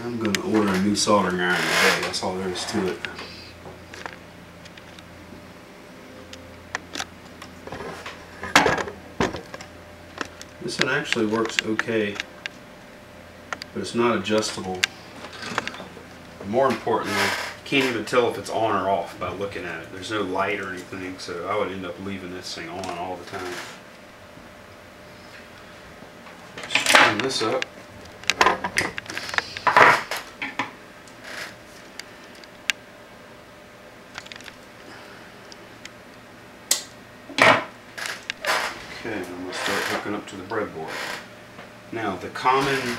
I'm going to order a new soldering iron today, that's all there is to it. This one actually works okay, but it's not adjustable. More importantly, you can't even tell if it's on or off by looking at it. There's no light or anything, so I would end up leaving this thing on all the time. Just turn this up. Okay, I'm going to start hooking up to the breadboard. Now the common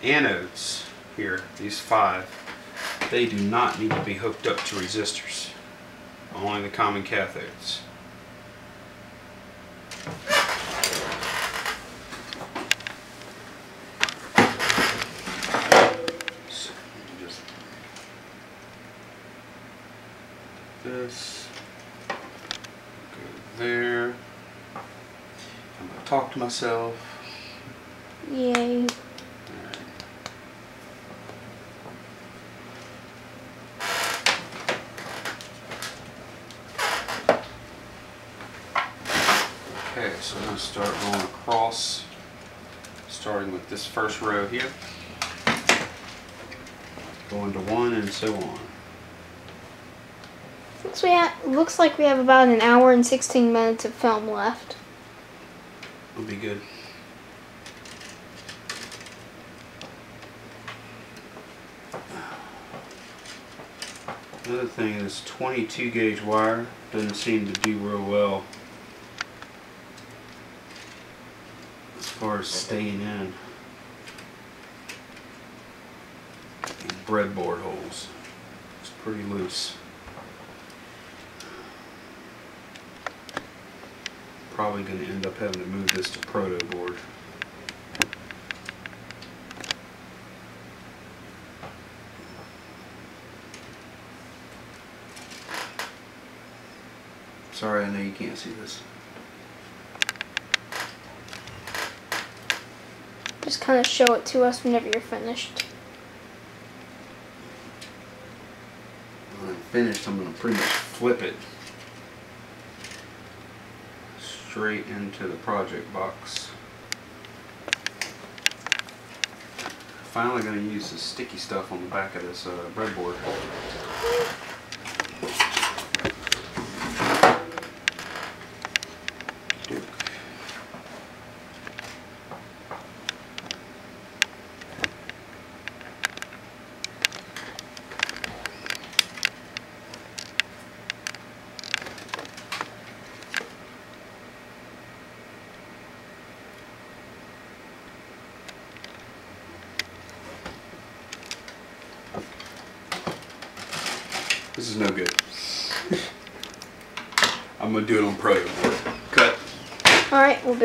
anodes here, these 5, they do not need to be hooked up to resistors. Only the common cathodes. So just this. There. I'm going to talk to myself. Yay. Right. Okay, so I'm going to start going across, starting with this first row here, going to 1 and so on. Looks like we have about an hour and 16 minutes of film left. Will be good. Another thing is 22 gauge wire doesn't seem to do real well as far as staying in these breadboard holes. It's pretty loose. Probably going to end up having to move this to proto board. Sorry, I know you can't see this. Just kind of show it to us whenever you're finished. When I'm finished, I'm going to pretty much flip it straight into the project box. Finally going to use the sticky stuff on the back of this breadboard. This is no good. I'm going to do it on proto board. Cut. Alright, we'll be